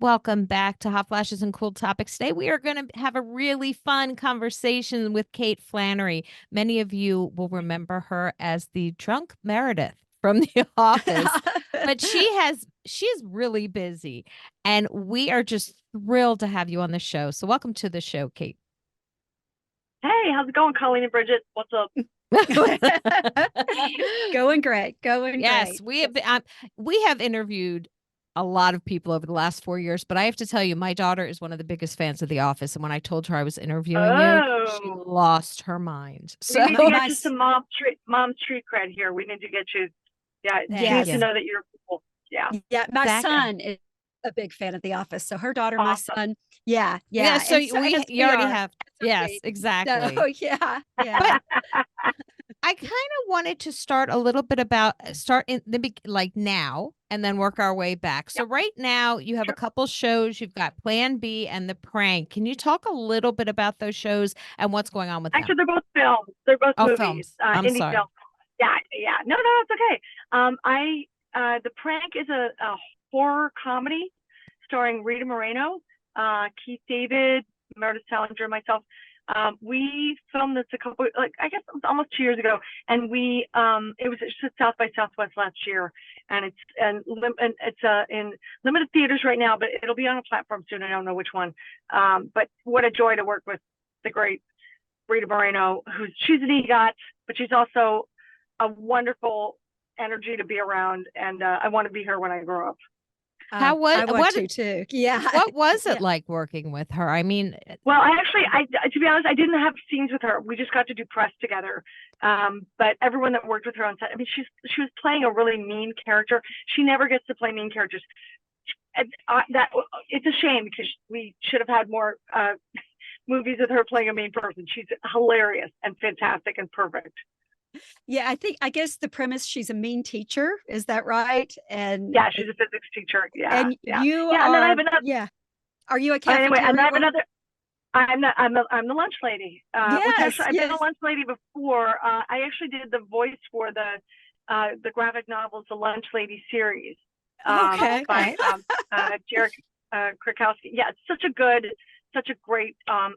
Welcome back to Hot Flashes and Cool Topics. Today, we are going to have a really fun conversation with Kate Flannery. Many of you will remember her as the drunk Meredith from The Office, but she's really busy, and we are just thrilled to have you on the show. So, welcome to the show, Kate. Hey, how's it going, Colleen and Bridget? What's up? Going great. Yes, we have interviewed a lot of people over the last 4 years, but I have to tell you, my daughter is one of the biggest fans of The Office, and when I told her I was interviewing you, she Oh, lost her mind. we So need to get my you some mom street cred here. We need to get you. Yeah, she thank needs to yes. you. know that you're cool. Yeah, Yeah, my Exactly. son is a big fan of The Office. So her daughter, my awesome. son, yeah, Yeah, yeah. so And so we as you we already are. have. That's Yes, okay. exactly. So yeah, But yeah. I kind of wanted to start a little bit about start in like now and then work our way back. So Yep, right now you have a sure. couple shows. You've got Plan B and The Prank. Can you talk a little bit about those shows and what's going on with them? Actually, they're both films. They're both Oh, movies, films. I'm indie sorry. films. Yeah, yeah. No, it's okay. The Prank is a horror comedy starring Rita Moreno, Keith David, Meredith Salinger, and myself. We filmed this I guess it was almost 2 years ago, and it was just South by Southwest last year, and it's in limited theaters right now, but it'll be on a platform soon. I don't know which one. But what a joy to work with the great Rita Moreno, she's an EGOT, but she's also a wonderful energy to be around, and I want to be her when I grow up. How was I want to too. Yeah. what was it Yeah. like working with her? I mean, Well, to be honest, I didn't have scenes with her. We just got to do press together. But everyone that worked with her on set, I mean, she was playing a really mean character. She never gets to play mean characters. That it's a shame because we should have had more movies with her playing a mean person. She's hilarious and fantastic and perfect. Yeah, I guess the premise, she's a mean teacher. Is that right? Yeah, she's a physics teacher. Yeah, And yeah, you yeah. And then I are, have another. yeah. Are you a Anyway, and I cafeteria have worker? another. I'm the lunch lady. Which Yes, actually I've been a yes. lunch lady before. I actually did the voice for the graphic novels, the Lunch Lady series, Okay. by Jared Krakowski. Yeah, it's such a great. I'm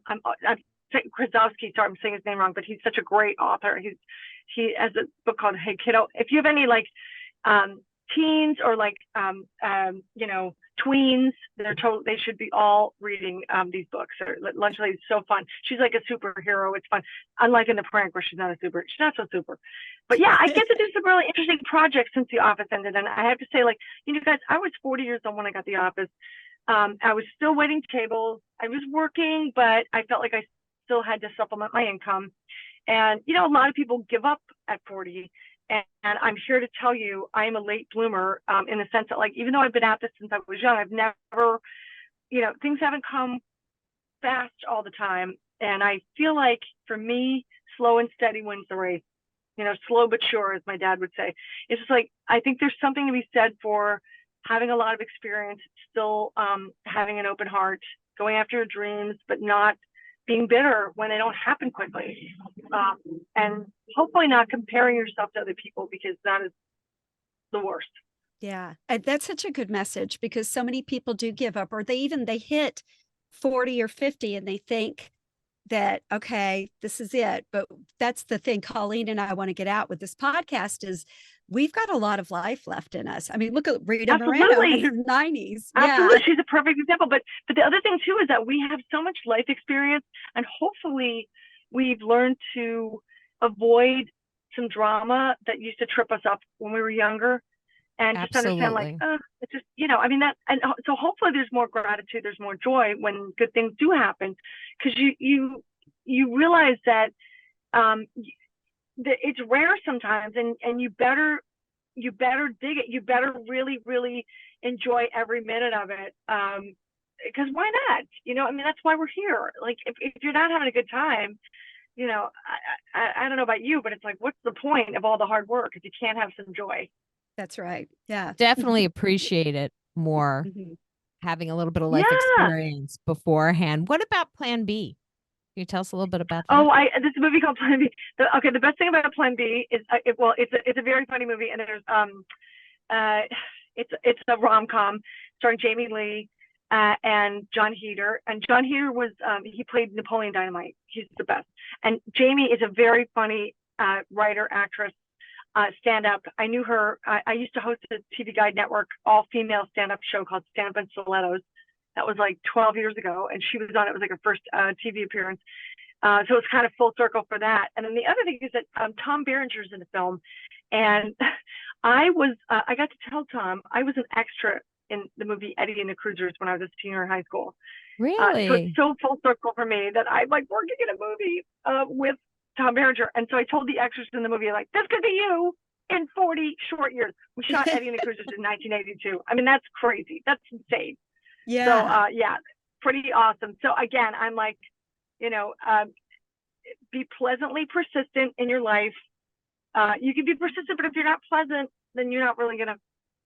Krasowski. Sorry, I'm saying his name wrong, but he's such a great author. He has a book called Hey Kiddo. If you have any like teens or like tweens, they should be all reading these books. Lunch Lady is so fun. She's like a superhero. It's fun, unlike in The Prank where she's not so super. But yeah, I get to do some really interesting projects since The Office ended, and I have to say, like, guys, I was 40 years old when I got The Office. I was still waiting tables. I was working, but I felt like I still had to supplement my income. And a lot of people give up at 40. And I'm here to tell you, I am a late bloomer, in the sense that, like, even though I've been at this since I was young, I've never, things haven't come fast all the time. And I feel like for me, slow and steady wins the race. Slow but sure, as my dad would say. It's just like, I think there's something to be said for having a lot of experience, still having an open heart, going after your dreams, but not being bitter when they don't happen quickly. And hopefully not comparing yourself to other people, because that is the worst. Yeah. And that's such a good message because so many people do give up, or they hit 40 or 50 and they think that, okay, this is it. But that's the thing Colleen and I want to get out with this podcast is we've got a lot of life left in us. I mean, look at Rita Moreno in Absolutely. her 90s. Yeah. Absolutely. She's a perfect example. But the other thing too is that we have so much life experience, and hopefully we've learned to avoid some drama that used to trip us up when we were younger, and just understand, like, absolutely. it's just, I mean, and so hopefully there's more gratitude, there's more joy when good things do happen, because you realize that it's rare sometimes, and you better dig it. You better really, really enjoy every minute of it. Because why not? I mean, that's why we're here. Like, if you're not having a good time, I don't know about you, but it's like, what's the point of all the hard work if you can't have some joy? That's right. Yeah. Definitely appreciate it more Mhm. having a little bit of life Yeah. experience beforehand. What about Plan B? Can you tell us a little bit about that? Oh, this is a movie called Plan B. The best thing about Plan B is, it's a very funny movie, and there's it's a rom-com starring Jamie Lee, and John Heder. And John Heder was, he played Napoleon Dynamite. He's the best. And Jamie is a very funny writer, actress, stand-up. I knew her. I used to host a TV Guide Network all-female stand-up show called Stand Up and Stilettos. That was like 12 years ago, and she was on. It was like her first TV appearance. So it's kind of full circle for that. And then the other thing is that Tom Berenger's in the film, and I got to tell Tom I was an extra in the movie Eddie and the Cruisers when I was a senior in high school. Really? So it's so full circle for me that I'm like working in a movie with Tom Berenger. And so I told the extras in the movie, like, this could be you in 40 short years. We shot Eddie and the Cruisers in 1982. I mean, that's crazy. That's insane. Yeah. So yeah, pretty awesome. So again, I'm like, be pleasantly persistent in your life. You can be persistent, but if you're not pleasant, then you're not really gonna,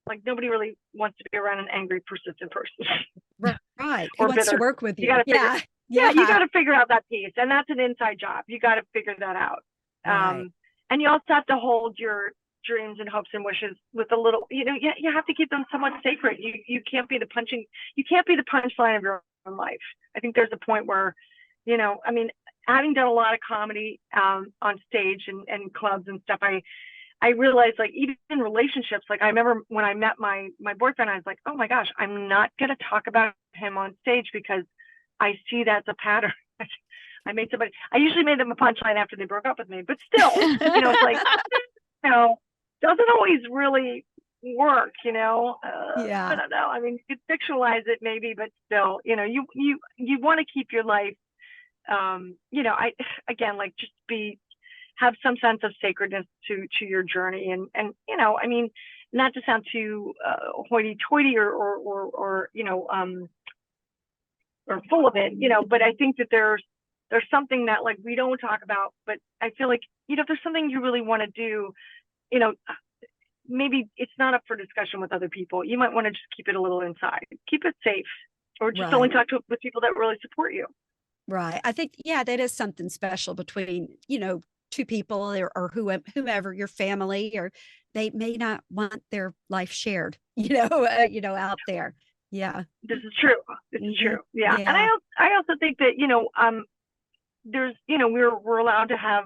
like, nobody really wants to be around an angry, persistent person. Right. Or Who wants to bitter. work with you? You gotta figure, Yeah. you got to figure out that piece, and that's an inside job. You got to figure that out. Right. And you also have to hold your dreams and hopes and wishes with a little, you have to keep them somewhat sacred. You can't be the punchline of your own life. I think there's a point where, I mean, having done a lot of comedy on stage and clubs and stuff, I realized, like, even in relationships, like, I remember when I met my boyfriend, I was like, oh my gosh, I'm not going to talk about him on stage because I see that's a pattern. I usually made them a punchline after they broke up with me, but still, it's like, doesn't always really work, Yeah. I don't know. I mean, you could fictionalize it maybe, but still, you want to keep your life, just have some sense of sacredness to your journey. And, I mean, not to sound too hoity-toity or full of it, but I think that there's something that, like, we don't talk about, but I feel like, if there's something you really want to do, maybe it's not up for discussion with other people. You might want to just keep it a little inside, keep it safe, or just only talk with people that really support you. Right. I think, that is something special between, two people or whomever, your family, or they may not want their life shared, out there. Yeah. This is true. This is true. Yeah. And I also think that, there's, we're allowed to have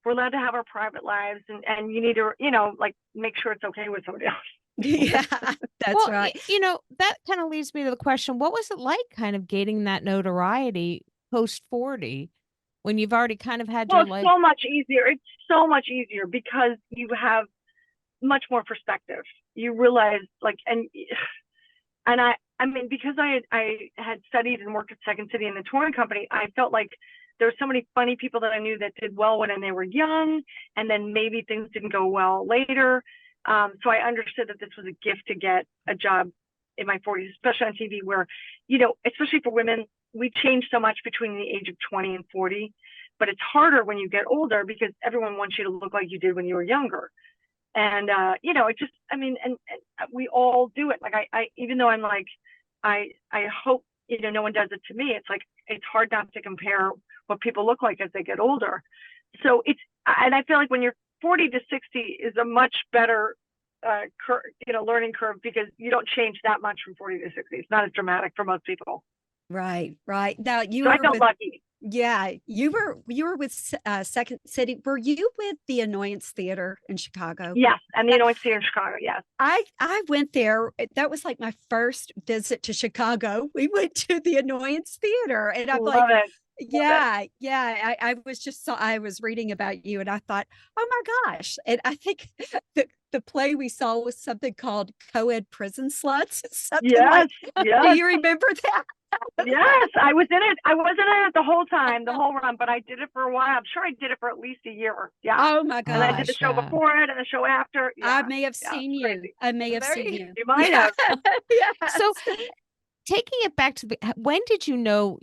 our private lives, and you need to, like, make sure it's okay with somebody else. Yeah, that's right. That kind of leads me to the question, what was it like kind of gaining that notoriety post 40 when you've already kind of had your life? So much easier. It's so much easier because you have much more perspective. You realize, like, and I mean, because I had studied and worked at Second City in the touring company, I felt like there were so many funny people that I knew that did well when they were young, and then maybe things didn't go well later. So I understood that this was a gift to get a job in my 40s, especially on TV, where, especially for women, we change so much between the age of 20 and 40, but it's harder when you get older because everyone wants you to look like you did when you were younger. And, it just, I mean, and we all do it. Like, I even though I'm like, I hope, no one does it to me. It's like, it's hard not to compare what people look like as they get older. So and I feel like when you're 40 to 60 is a much better, learning curve, because you don't change that much from 40 to 60. It's not as dramatic for most people. Right. Now I felt lucky. Yeah, you were with Second City. Were you with the Annoyance Theater in Chicago? Yes, and the Annoyance Theater in Chicago. Yes, I went there. That was like my first visit to Chicago. We went to the Annoyance Theater, and I'm love like, it. yeah. I was reading about you, and I thought, oh my gosh! And I think the play we saw was something called Co-ed Prison Sluts. Yes. Do you remember that? Yes, I was in it. I wasn't in it the whole run, but I did it for a while. I'm sure I did it for at least a year. Yeah. Oh my gosh. And I did the show before it and the show after. Yeah. I may have seen you. Crazy. I may have seen you. You might have. Yes. So taking it back to when did you know,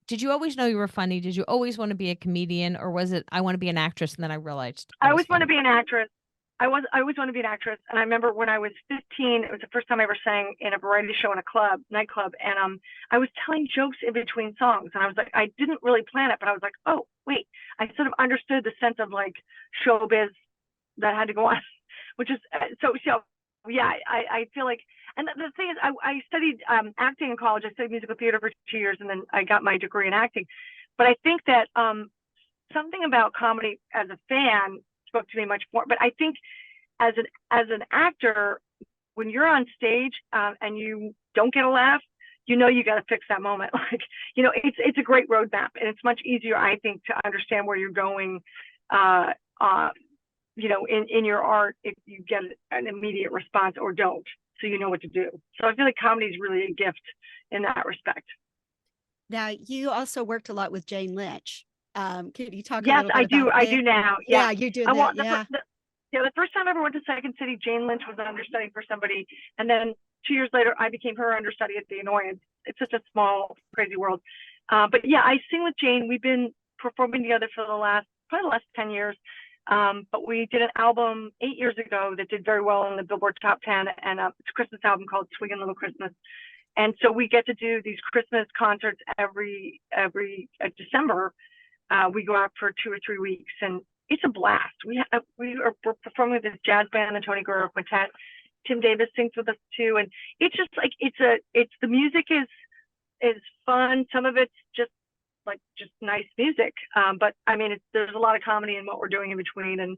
did you always know you were funny? Did you always want to be a comedian, or was it, I want to be an actress, and then I realized I always want to be an actress. I always want to be an actress. And I remember when I was 15, it was the first time I ever sang in a variety show in a nightclub. And I was telling jokes in between songs. And I was like, I didn't really plan it, but I was like, oh, wait. I sort of understood the sense of, like, showbiz that had to go on, which is so yeah, I feel like, And the thing is, I studied acting in college. I studied musical theater for 2 years, and then I got my degree in acting. But I think that something about comedy as a fan spoke to me much more. But I think as an actor, when you're on stage and you don't get a laugh, you got to fix that moment. Like, it's a great roadmap, and it's much easier, I think, to understand where you're going, in your art, if you get an immediate response or don't, so you know what to do. So I feel like comedy is really a gift in that respect. Now, you also worked a lot with Jane Lynch. Can you talk a Yes, little bit about I that? do now. Yeah, you do that. Yeah. The first time I ever went to Second City, Jane Lynch was understudy for somebody, and then 2 years later, I became her understudy at The Annoyance. It's such a small, crazy world. But yeah, I sing with Jane. We've been performing together for probably the last 10 years. But we did an album 8 years ago that did very well in the Billboard Top 10, and it's a Christmas album called Swingin' Little Christmas. And so we get to do these Christmas concerts every December. We go out for 2 or 3 weeks, and it's a blast. We're performing with this jazz band, the Tony Guerrero Quintet. Tim Davis sings with us too, and it's just like the music is fun. Some of it's just nice music, but I mean, there's a lot of comedy in what we're doing in between, and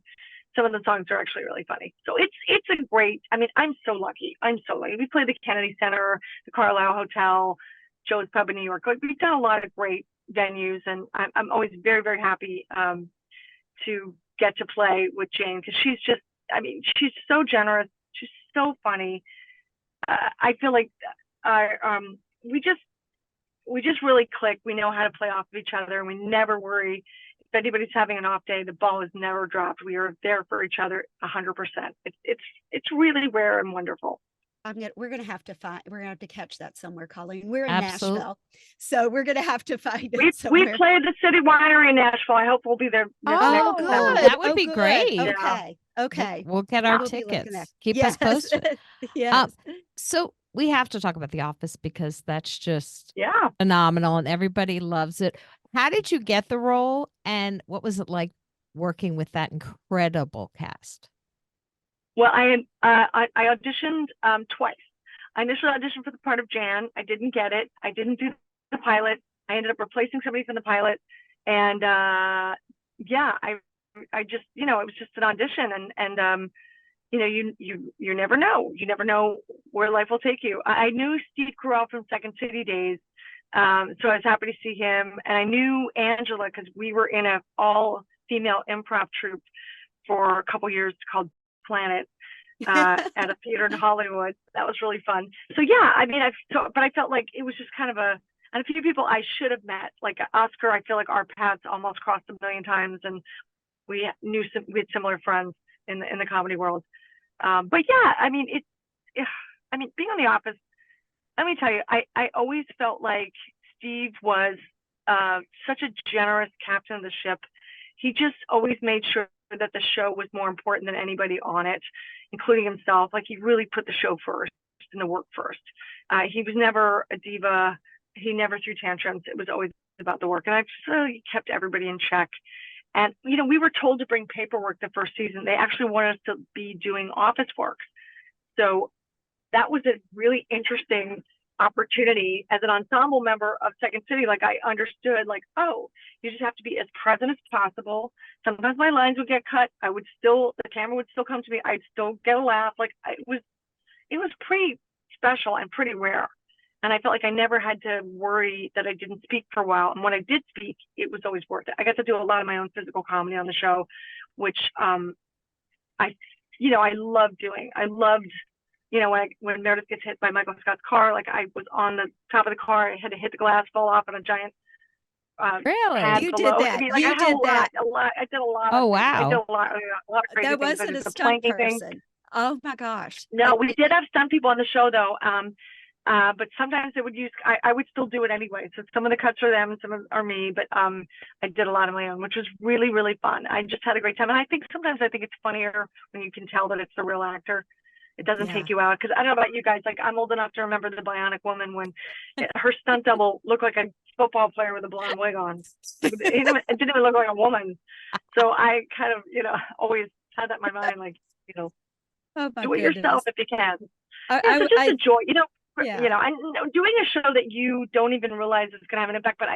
some of the songs are actually really funny. So it's a great. I mean, I'm so lucky. We play the Kennedy Center, the Carlisle Hotel, Joe's Pub in New York. We've done a lot of great venues, and I'm always very, very happy to get to play with Jane, because she's so generous. She's so funny. I feel like we just really click. We know how to play off of each other, and we never worry if anybody's having an off day. The ball is never dropped. We are there for each other 100%. It's really rare and wonderful. We're gonna have to catch that somewhere, Colleen. We're in Absolutely. Nashville, so we're gonna have to find it We somewhere. play at the City Winery in Nashville. I hope we'll be there. Oh, next good. summer. That would be good. great. Okay. Okay. We'll get our We'll be looking there. tickets. Keep us posted. Yes. So we have to talk about The Office, because that's just Yeah. phenomenal and everybody loves it. How did you get the role, and what was it like working with that incredible cast? Well, I auditioned twice. I initially auditioned for the part of Jan. I didn't get it. I didn't do the pilot. I ended up replacing somebody from the pilot, and I just, it was just an audition, and you never know. You never know where life will take you. I knew Steve Carell from Second City days, so I was happy to see him, and I knew Angela because we were in an all-female improv troupe for a couple years called Planet. At a theater in Hollywood. That was really fun. So yeah, I mean, but I felt like it was just kind of and a few people I should have met, like Oscar. I feel like our paths almost crossed a million times, and we had similar friends in the comedy world. But yeah, I mean, being on The Office, let me tell you, I always felt like Steve was such a generous captain of the ship. He just always made sure that the show was more important than anybody on it, including himself. Like, he really put the show first and the work first. He was never a diva. He never threw tantrums. It was always about the work. And I just really kept everybody in check. And, we were told to bring paperwork the first season. They actually wanted us to be doing office work. So that was a really interesting opportunity as an ensemble member of Second City. Like, I understood, like, oh, you just have to be as present as possible. Sometimes my lines would get cut. The camera would still come to me. I'd still get a laugh. Like, it was pretty special and pretty rare. And I felt like I never had to worry that I didn't speak for a while. And when I did speak, it was always worth it. I got to do a lot of my own physical comedy on the show, which I loved doing. I loved, when Meredith gets hit by Michael Scott's car, like, I was on the top of the car. I had to hit the glass, fall off on a giant Really? You below. did that. I mean, like, You did that. a lot. I did a lot. Oh, of things. I wow. did a lot of crazy That things. wasn't a the stunt planking thing. person. Oh my gosh. No, we did have stunt people on the show though. But sometimes they would use. I would still do it anyway. So some of the cuts are them, some are me. But I did a lot of my own, which was really, really fun. I just had a great time. And I think sometimes it's funnier when you can tell that it's the real actor. It doesn't take you out, because I don't know about you guys. Like, I'm old enough to remember the Bionic Woman when her stunt double looked like a football player with a blonde wig on. It didn't even look like a woman. So I kind of, always had that in my mind, like, Oh my do it goodness. yourself if you can. Yeah, so just a joy, yeah. and doing a show that you don't even realize is going to have an impact. But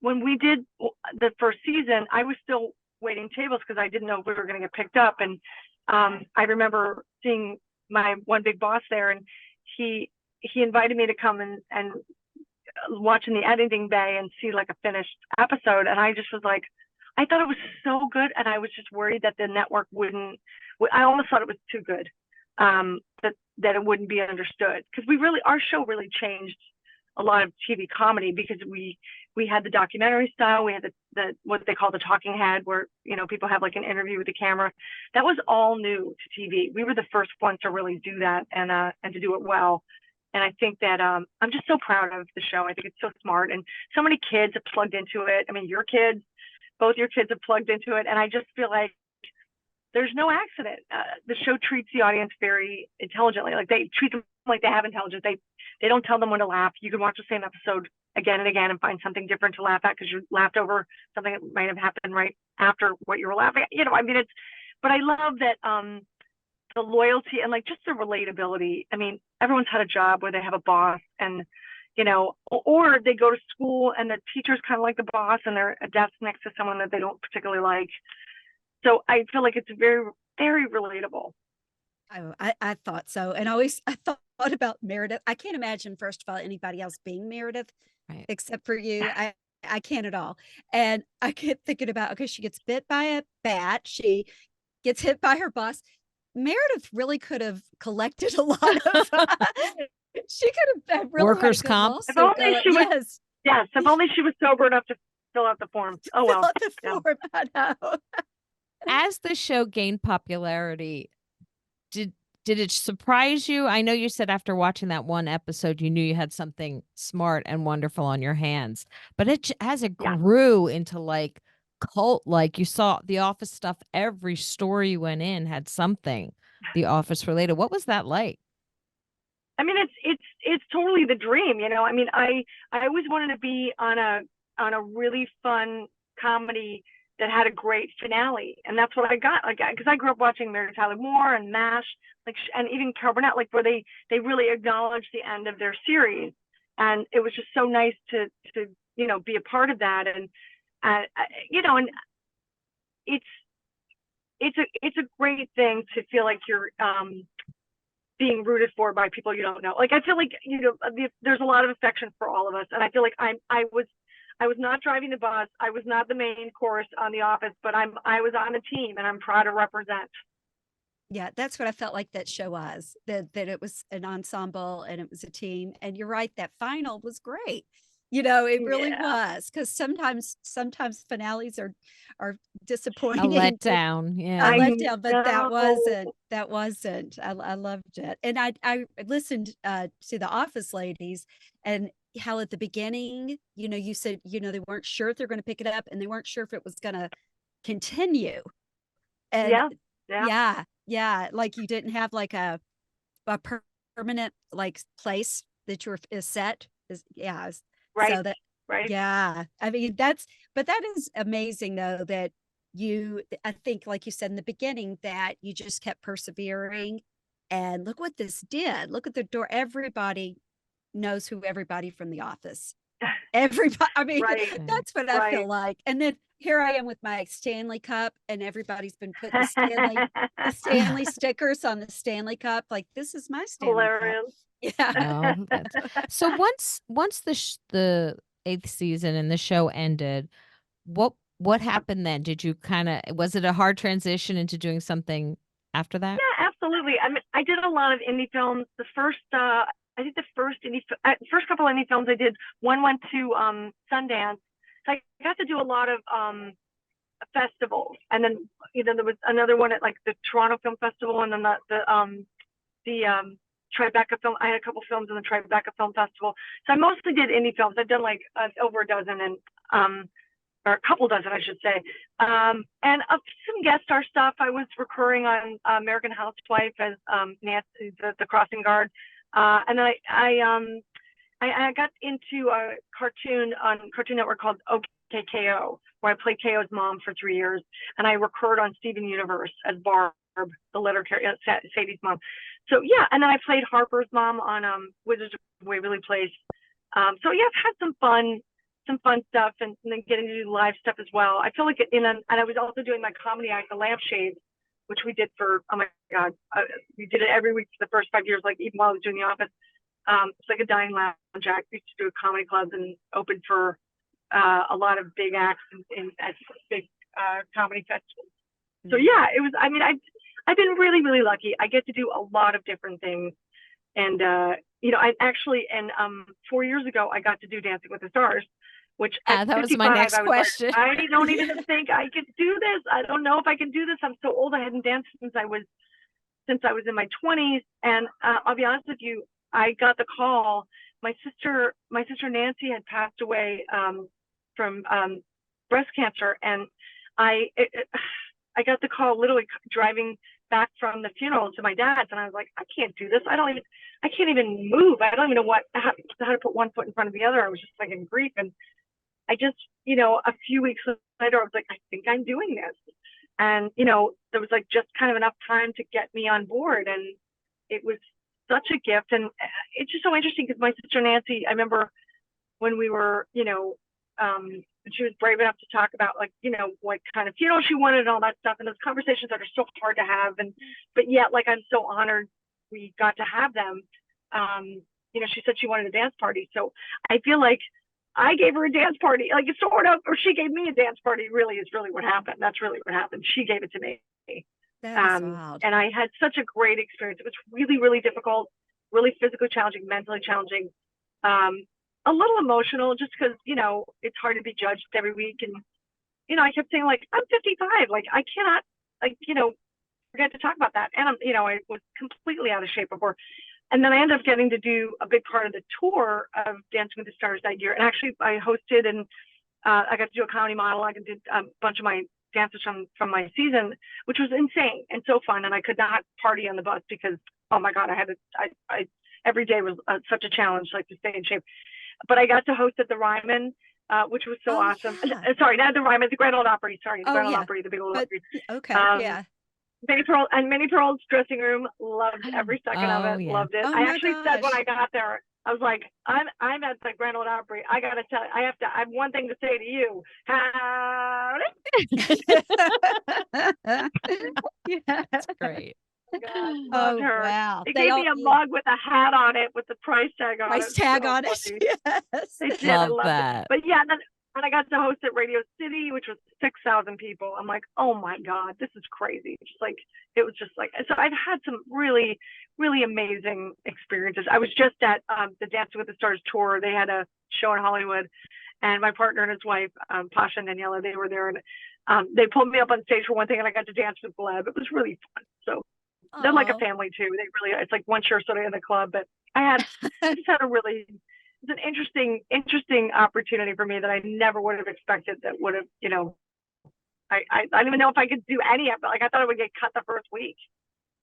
when we did the first season, I was still waiting tables because I didn't know if we were going to get picked up. And I remember seeing my one big boss there, and he invited me to come and watch in the editing bay and see like a finished episode. And I just was like, I thought it was so good, and I was just worried that the network wouldn't. I almost thought it was too good, that it wouldn't be understood, because our show really changed a lot of TV comedy, because we had the documentary style, we had the what they call the talking head, where people have like an interview with the camera. That was all new to TV. We were the first ones to really do that, and to do it well. And I think that I'm just so proud of the show. I think it's so smart, and so many kids have plugged into it. I mean, both your kids have plugged into it, and I just feel like there's no accident. The show treats the audience very intelligently. Like, they treat them like they have intelligence. They don't tell them when to laugh. You can watch the same episode again and again and find something different to laugh at, because you laughed over something that might have happened right after what you were laughing at. I mean, but I love that the loyalty and like just the relatability. I mean, everyone's had a job where they have a boss, and or they go to school and the teacher's kind of like the boss, and they're a desk next to someone that they don't particularly like. So I feel like it's very, very relatable. I thought so. And I thought about Meredith. I can't imagine, first of all, anybody else being Meredith, Right. except for you. I can't at all. And I kept thinking about, okay, she gets bit by a bat. She gets hit by her boss. Meredith really could have collected a lot of, she could have really Workers' had a good comp. lawsuit If only going. she was, Yes. yes, if only she was sober enough to fill out the form. Oh well. Fill out the Yeah. form. I know. As the show gained popularity, did it surprise you? I know you said after watching that one episode, you knew you had something smart and wonderful on your hands, but as it Yeah. grew into like cult, like you saw The Office stuff, every story you went in had something The Office related. What was that like? I mean, it's totally the dream, I mean, I always wanted to be on a really fun comedy that had a great finale, and that's what I got. Like, because I grew up watching Mary Tyler Moore and MASH, like, and even Carol Burnett, like, where they really acknowledged the end of their series, and it was just so nice to be a part of that, and and it's a great thing to feel like you're being rooted for by people you don't know. Like, I feel like there's a lot of affection for all of us, and I feel like I was not driving the bus, I was not the main chorus on The Office, but I was on a team, and I'm proud to represent. Yeah, that's what I felt like that show was, that it was an ensemble and it was a team. And you're right, that final was great. It really Yeah. was, because sometimes finales are disappointing. A letdown. A Yeah. letdown, but that know. wasn't. I loved it. And I listened to the Office ladies, and how at the beginning, you said, they weren't sure if they're going to pick it up, and they weren't sure if it was going to continue. And Yeah. yeah, like you didn't have like a permanent like place that you're is set is Right. so that Right. yeah, I mean but that is amazing though, that I think, like you said in the beginning, that you just kept persevering, and look what this did. Look at the door. Everybody knows who everybody from The Office. Everybody, I mean, Right. that's what I feel Right. like. And then here I am with my Stanley Cup, and everybody's been putting the Stanley stickers on the Stanley Cup. Like, this is my Stanley Cup. Hilarious. Yeah. No, so once the eighth season and the show ended, what happened then? Did you was it a hard transition into doing something after that? Yeah, absolutely. I mean, I did a lot of indie films. I think the first couple indie films I did, one went to Sundance. So I got to do a lot of festivals, and then there was another one at like the Toronto Film Festival, and then the Tribeca Film. I had a couple films in the Tribeca Film Festival. So I mostly did indie films. I've done like over a dozen, and or a couple dozen, I should say. And some guest star stuff. I was recurring on American Housewife as Nancy, the crossing guard. And then I got into a cartoon on Cartoon Network called OKKO, where I played KO's mom for 3 years, and I recurred on Steven Universe as Barb, the letter carrier, Sadie's mom. So yeah, and then I played Harper's mom on Wizards of Waverly Place. So yeah, I've had some fun stuff, and then getting to do live stuff as well. I feel like and I was also doing my comedy act, The Lampshade, which we did for, oh my God, we did it every week for the first 5 years, like even while I was doing The Office. It's like a dying lounge act. We used to do a comedy clubs and open for a lot of big acts at big comedy festivals. So yeah, it was, I mean, I've been really, really lucky. I get to do a lot of different things. And, I actually, and 4 years ago, I got to do Dancing with the Stars, which at that was 55, my next I was question. like, I don't even think I could do this. I don't know if I can do this. I'm so old. I hadn't danced since I was in my 20s. And I'll be honest with you, I got the call. My sister Nancy had passed away from breast cancer, and I got the call literally driving back from the funeral to my dad's, and I was like, I can't do this. I can't even move. I don't even know how to put one foot in front of the other. I was just like in grief, and I just, a few weeks later, I was like, I think I'm doing this, and there was like just kind of enough time to get me on board, and it was such a gift. And it's just so interesting because my sister Nancy, I remember when we were, she was brave enough to talk about like, what kind of funeral she wanted and all that stuff. And those conversations that are so hard to have. But yet, like, I'm so honored we got to have them. She said she wanted a dance party. So I feel like I gave her a dance party, like it's sort of, or she gave me a dance party, really is really what happened. That's really what happened. She gave it to me. That is wild. And I had such a great experience. It was really, really difficult, really physically challenging, mentally challenging, a little emotional just because, it's hard to be judged every week. And, I kept saying like, I'm 55, like I cannot, like, forget to talk about that. And I was completely out of shape before. And then I ended up getting to do a big part of the tour of Dancing with the Stars that year. And actually I hosted, and I got to do a comedy monologue and did a bunch of my dances from my season, which was insane and so fun. And I could not party on the bus because, oh my God, I every day was such a challenge, like to stay in shape. But I got to host at the Ryman, which was so awesome. Yeah. Sorry, not the Ryman, the Grand Ole Opry. Sorry, the Grand Ole Opry, the big old Opry. Okay, yeah. Minnie Pearl's dressing room, loved every second of it, yeah. loved it. Oh I actually said when gosh. I got there, I was like, I'm at the Grand Ole Opry. I gotta tell you, I have one thing to say to you. Howdy. Yeah, that's great. God, loved her. Wow. They gave me a mug with a hat on it with the price tag on it. Price tag So on it. funny. Yes. They did. I Love loved that. it. But yeah, then I got to host at Radio City, which was 6,000 people. I'm like, oh my God, this is crazy. It was just like, so I've had some really, really amazing experiences. I was just at the Dancing with the Stars tour. They had a show in Hollywood, and my partner and his wife, Pasha and Daniela, they were there, and they pulled me up on stage for one thing, and I got to dance with Gleb. It was really fun. So they're like a family too. It's like once you're sort of in the club, but I just had it's an interesting opportunity for me that I never would have expected. That would have, I don't even know if I could do any of it. Like I thought I would get cut the first week.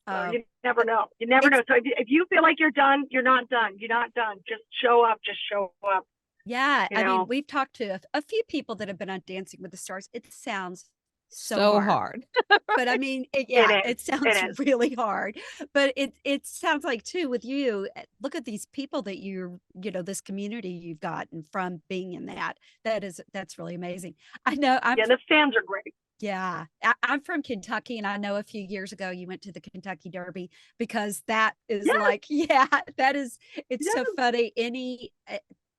So you never know. You never know. So if you feel like you're done, you're not done. You're not done. Just show up. Just show up. Yeah. I mean, we've talked to a few people that have been on Dancing with the Stars. It sounds so hard. But I mean, it sounds really hard. But it sounds like too with you, look at these people that this community you've gotten from being in that. That's really amazing. I know. The fans are great. Yeah, I'm from Kentucky, and I know a few years ago you went to the Kentucky Derby because that is it's so funny.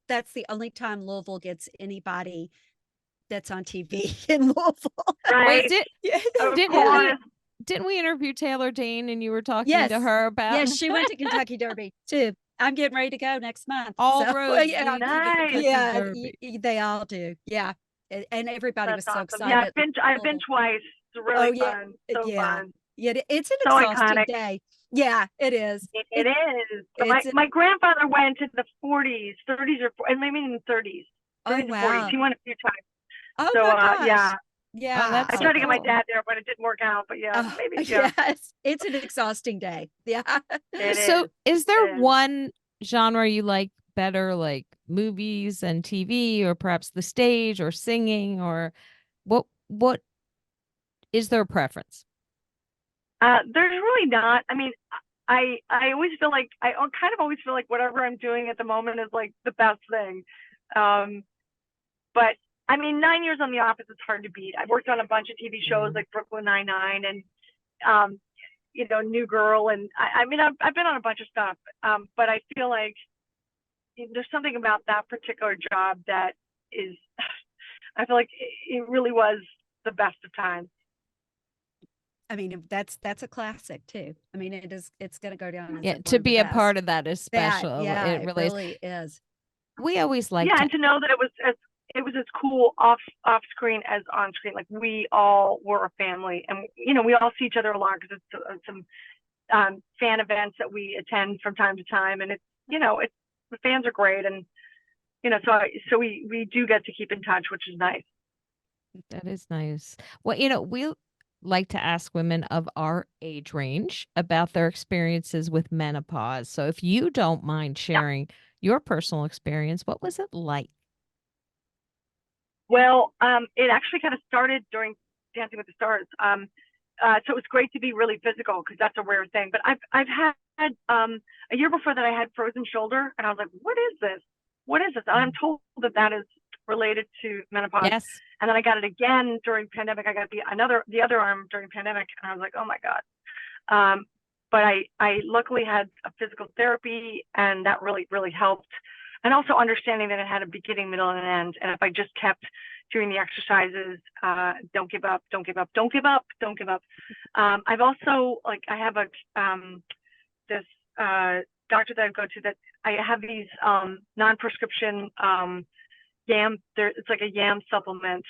That's the only time Louisville gets anybody that's on TV in Louisville. Right. Wait, didn't we interview Taylor Dane and you were talking to her about? Yes, she went to Kentucky Derby too. I'm getting ready to go next month. All roads lead to the Kentucky Derby. They all do. Yeah. And everybody was so excited. Yeah, I've been twice. It's really fun. So fun. Yeah, it's an so exhausting iconic. Day. Yeah, it is. It is. But my grandfather went in the 40s, 30s, and maybe in the 30s. 30s and 40s. He went a few times. Oh, so, my gosh. Yeah. I tried to get my dad there, but it didn't work out. But maybe. Yes, it's an exhausting day. Yeah. Is there one genre you like better, like movies and TV, or perhaps the stage or singing, or what is there a preference? There's really not. I mean, I always feel like I kind of always feel like whatever I'm doing at the moment is like the best thing. But I mean, 9 years on The Office is hard to beat. I've worked on a bunch of TV shows like Brooklyn Nine-Nine and New Girl, and I mean, I've been on a bunch of stuff. But I feel like there's something about that particular job that is, I feel like it really was the best of times. I mean, that's a classic too. I mean, it's going to go down as Yeah, one to of the be a best. part of that is special. Yeah, It really is. really is. We always like and to know that it was as cool off screen as on screen. Like we all were a family, and we all see each other a lot because it's some fan events that we attend from time to time, and it's the fans are great, and so we do get to keep in touch, which is nice. That is nice. Well, we like to ask women of our age range about their experiences with menopause. So if you don't mind sharing your personal experience, what was it like? Well, it actually kind of started during Dancing with the Stars. So it was great to be really physical because that's a rare thing. But I've had a year before that I had frozen shoulder, and I was like, what is this? What is this? And I'm told that is related to menopause. Yes. And then I got it again during pandemic. I got the other arm during pandemic, and I was like, oh my God. But I luckily had a physical therapy, and that really, really helped. And also understanding that it had a beginning, middle, and an end. And if I just kept doing the exercises, don't give up, don't give up, don't give up, don't give up. I've also, I have this doctor that I go to that I have these non-prescription yam. It's like a yam supplement.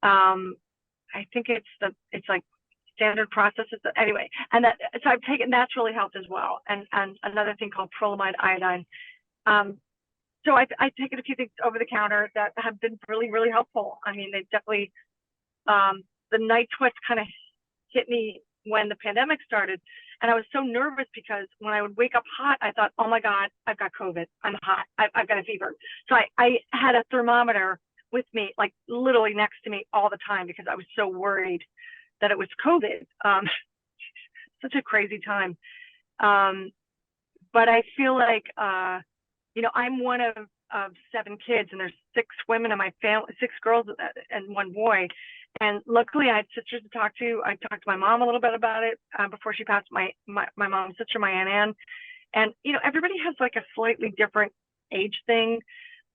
I think it's like standard processes anyway. And so I've taken, that's really helped as well. And another thing called prolamide iodine. So I've taken a few things over the counter that have been really, really helpful. I mean, they definitely, the night sweats kind of hit me when the pandemic started. And I was so nervous because when I would wake up hot, I thought, oh my God, I've got COVID. I'm hot. I've got a fever. So I had a thermometer with me, like literally next to me all the time because I was so worried that it was COVID. Such a crazy time. But I feel like, I'm one of 7 kids, and there's 6 women in my family, 6 girls and 1 boy. And luckily I had sisters to talk to. I talked to my mom a little bit about it before she passed, my mom's sister, my Aunt Ann. And, everybody has like a slightly different age thing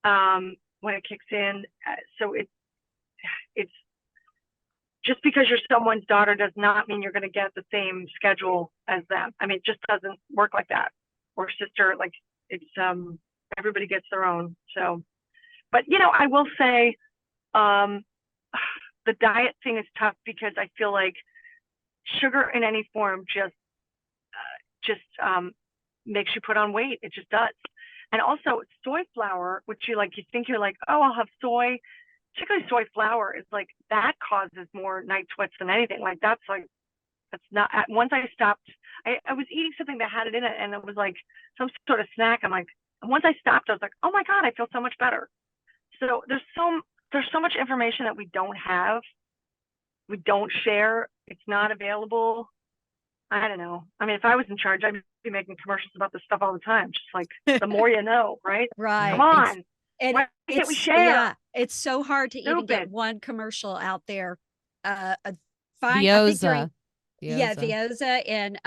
when it kicks in. So it's just because you're someone's daughter does not mean you're going to get the same schedule as them. I mean, it just doesn't work like that. Or sister, like it's everybody gets their own. So, but I will say the diet thing is tough because I feel like sugar in any form just makes you put on weight. It just does. And also soy flour, which you think you're like, oh, I'll have soy. Particularly soy flour is like that causes more night sweats than anything. Like that's not. Once I stopped, I was eating something that had it in it, and it was like some sort of snack. I'm like, and once I stopped, I was like, oh my God, I feel so much better. So there's so much information that we don't have, we don't share. It's not available. I don't know. I mean, if I was in charge, I'd be making commercials about this stuff all the time. Just like the more you know, right? Right. Come on. And why can't we share? Yeah, it's so hard to even get Stupid. one commercial out there. Vioza. Yeah, Vioza and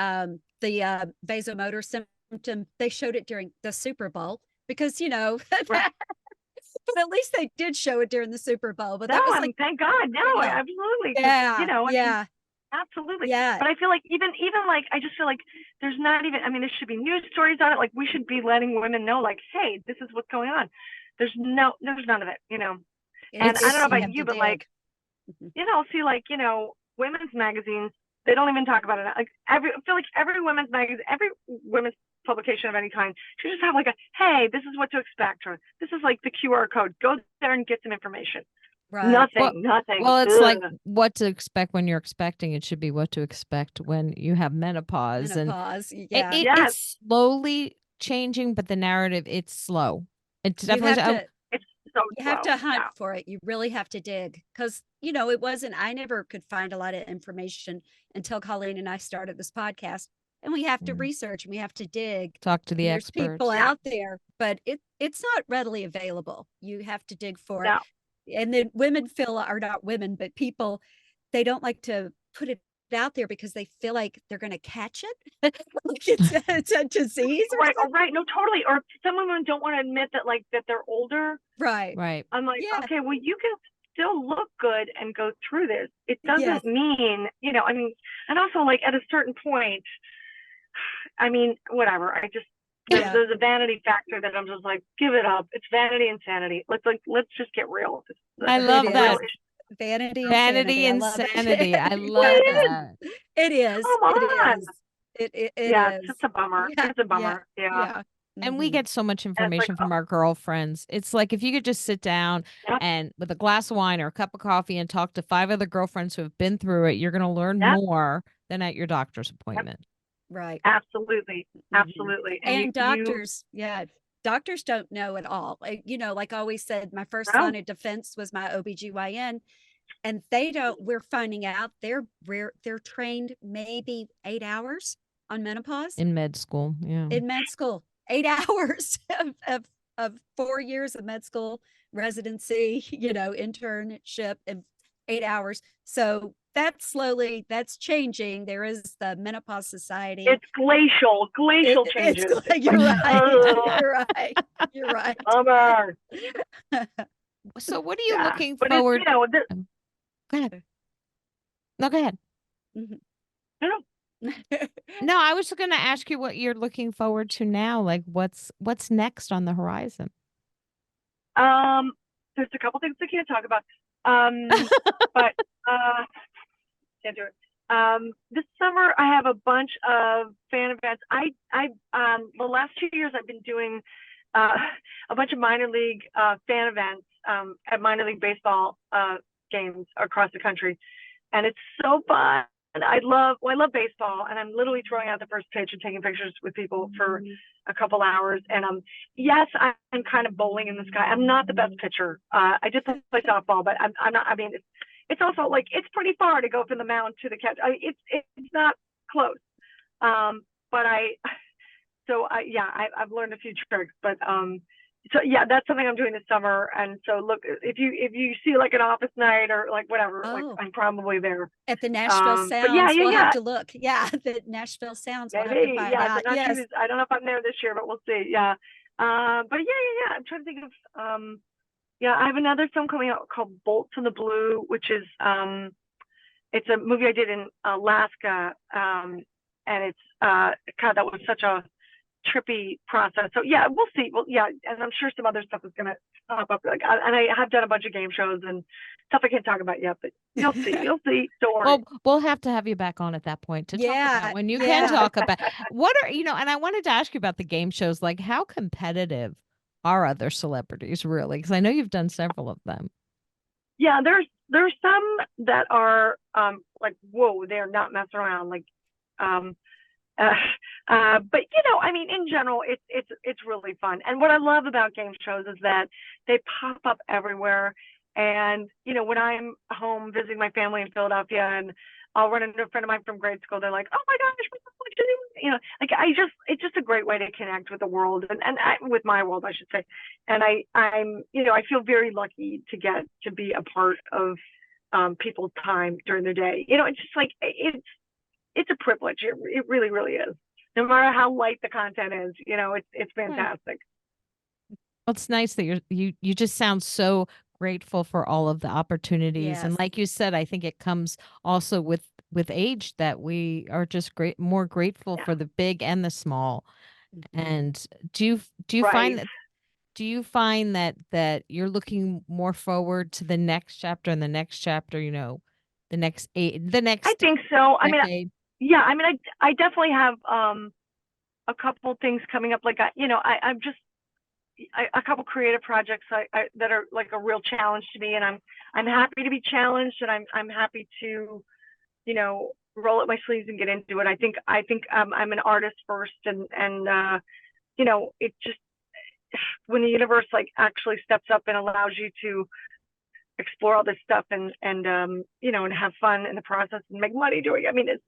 the vasomotor symptom. They showed it during the Super Bowl because Right. but at least they did show it during the Super Bowl. But No, that was I mean, thank God. No, yeah. absolutely. Yeah, Yeah. Absolutely. Yeah. But I feel like even like I just feel like there's not even, I mean, there should be news stories on it. Like we should be letting women know, like, hey, this is what's going on. There's none of it, And I don't know about you, but like, see, like, women's magazines, they don't even talk about it. Like I feel like every women's magazine, every women's publication of any kind should just have like hey, this is what to expect, or this is like the QR code. Go there and get some information. Right. Nothing. Well, it's like what to expect when you're expecting. It should be what to expect when you have menopause. Menopause, and yeah. it's slowly changing, but the narrative, it's slow. It's definitely you have to hunt for it. You really have to dig because it wasn't. I never could find a lot of information until Colleen and I started this podcast. and we have to Mm. research and we have to dig. Talk to And the there's people experts. Yeah. out there, but it's not readily available. You have to dig for it. No. And then women feel, or not women, but people, they don't like to put it out there because they feel like they're going to catch it. Like it's a disease or Right. Oh, something. right. No, totally. Or some women don't want to admit that, like, that they're older. Right. Right. I'm like, Yeah. okay, well, you can still look good and go through this. It Yes. doesn't mean, I mean, and also, like, at a certain point, I mean, whatever. I just, Yeah. there's a vanity factor that I'm just like, give it up. It's vanity and sanity. Let's just get real. I It love is. that. Vanity and Vanity sanity. I and love it. sanity. I Yes. love that. It is. Come It on. is. It Yeah, it's is. just a bummer. Yeah. It's a Yeah. bummer. Yeah. Yeah. And we Mhm. get so much And it's like, information from our girlfriends. It's like if you could just sit down yep, and with a glass of wine or a cup of coffee and talk to 5 other girlfriends who have been through it, you're going to learn yep, more than at your doctor's yep, appointment. Right. absolutely, Mhm. absolutely. And And doctors, yeah, doctors don't know at all. Like I always said, my first no, line of defense was my OBGYN, and they don't, we're finding out they're trained maybe 8 hours on menopause In med school. Yeah. in med school, 8 hours of 4 years of med school residency, internship, and 8 hours. So that's changing. There is the Menopause Society. it's glacial changes. You're right. Oh, You're right. You're right. bummer. So what are you Yeah, looking but forward? it's, Go ahead. No, go ahead. Mhm. you know, No, I was going to ask you what you're looking forward to now. Like what's next on the horizon? there's a couple things I can't talk about. But can't do it. This summer I have a bunch of fan events. The last 2 years I've been doing a bunch of minor league fan events at minor league baseball games across the country, and it's so fun. And I love baseball, and I'm literally throwing out the first pitch and taking pictures with people for a couple hours. And yes, I'm kind of bowling in the sky. I'm not the best pitcher. I did play softball, but I'm not. I mean, it's also like it's pretty far to go from the mound to the catch. It's not close. But I've learned a few tricks. But so yeah, that's something I'm doing this summer. And so look, if you see like an office night or like whatever, like I'm probably there. At the Nashville Sounds. But yeah, we'll have to look. Yeah, the Nashville Sounds. We'll have to maybe. find Yeah, out. not Yes. sure I don't know if I'm there this year, but we'll see. Yeah. But yeah. I'm trying to think of I have another film coming out called Bolts in the Blue, which is it's a movie I did in Alaska, and it's God, that was such a trippy process. So yeah, we'll see. Well, yeah, and I'm sure some other stuff is gonna pop up. Like, and I have done a bunch of game shows and stuff I can't talk about yet, but you'll see. You'll see. Don't worry. Well, we'll have to have you back on at that point to talk about when you can talk about what are, and I wanted to ask you about the game shows. Like, how competitive are other celebrities really? Because I know you've done several of them. Yeah, there's some that are like, whoa, they're not messing around. Like, but I mean, in general, it's really fun. And what I love about game shows is that they pop up everywhere. And when I'm home visiting my family in Philadelphia, and I'll run into a friend of mine from grade school, they're like, "Oh my gosh, what you doing?" Like it's just a great way to connect with the world and with my world, I should say. And I'm I feel very lucky to get to be a part of people's time during their day. It's just like it's a privilege. It really, really is. No matter how light the content is, it's fantastic. Well, it's nice that you just sound so grateful for all of the opportunities. And like you said, I think it comes also with age that we are just more grateful for the big and the small. And do you find that you're looking more forward to the next chapter and the next chapter, the next I think so. decade? I mean, yeah, I mean, I definitely have a couple things coming up. Like I'm just a couple creative projects that are like a real challenge to me, and I'm happy to be challenged, and I'm happy to roll up my sleeves and get into it. I think I'm an artist first, and it just, when the universe like actually steps up and allows you to explore all this stuff and have fun in the process and make money doing it. I mean, it's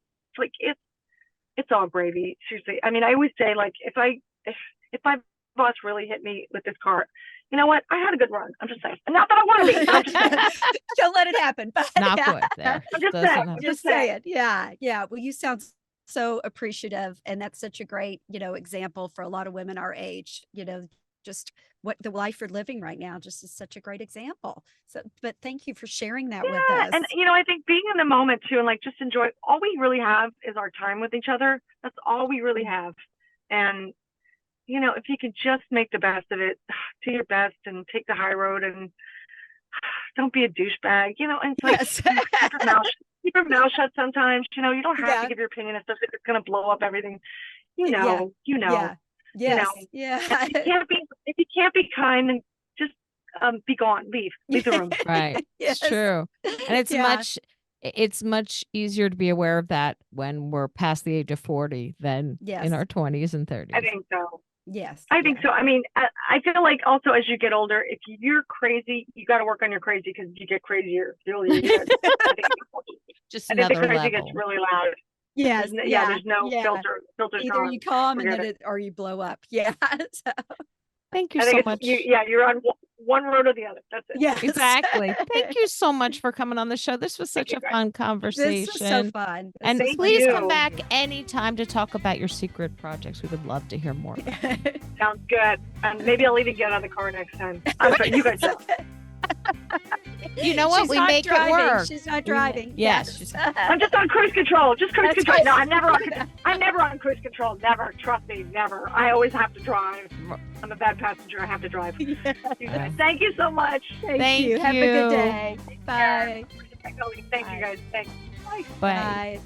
it's all gravy. Seriously. I mean, I always say, like, if my boss really hit me with this car, you know what? I had a good run. I'm just saying. Not that I want to be. I'm just saying. Don't let it happen. But Not good there. I'm just Doesn't saying. have- just say it. Yeah. Yeah. Well, you sound so appreciative. And that's such a great, example for a lot of women our age, just what the life you're living right now just is such a great example. So, but thank you for sharing that with us. And I think being in the moment too, and like just enjoy. All we really have is our time with each other. That's all we really have. And if you can just make the best of it, do your best and take the high road and don't be a douchebag. And it's like Yes. keep your mouth shut sometimes. You don't have to give your opinion, especially if it's going to blow up everything. Yeah. Yes. Yeah. If you can't be kind, then just be gone. Leave the room. Right. Yes. It's true. And it's much easier to be aware of that when we're past the age of 40 than in our 20s and 30s. I think so. Yes. I think so. I mean, I feel like also as you get older, if you're crazy, you got to work on your crazy because you get crazier. Really, Just I think the another crazy level. gets really loud. Yes. There's no filters Either gone. you calm and Forget then or you blow up. Yeah. So, Thank you I think so much. you're on one road or the other. That's it. yes. Exactly. Thank you so much for coming on the show. This was such a fun conversation. This was so fun. And Thank please you. come back anytime to talk about your secret projects. We would love to hear more. Sounds good. And maybe I'll even get out of the car next time. I'm sorry, you guys know. You know what? She's We not make driving. it work. She's not driving. Yes. I'm just on cruise control. Just cruise That's control. right. No, I'm never on cruise control. Never. Trust me, never. I always have to drive. I'm a bad passenger. I have to drive. Yeah. Thank you so much. Thank you. Have a you. good day. Bye. Thank you guys. Thanks. Bye. Bye.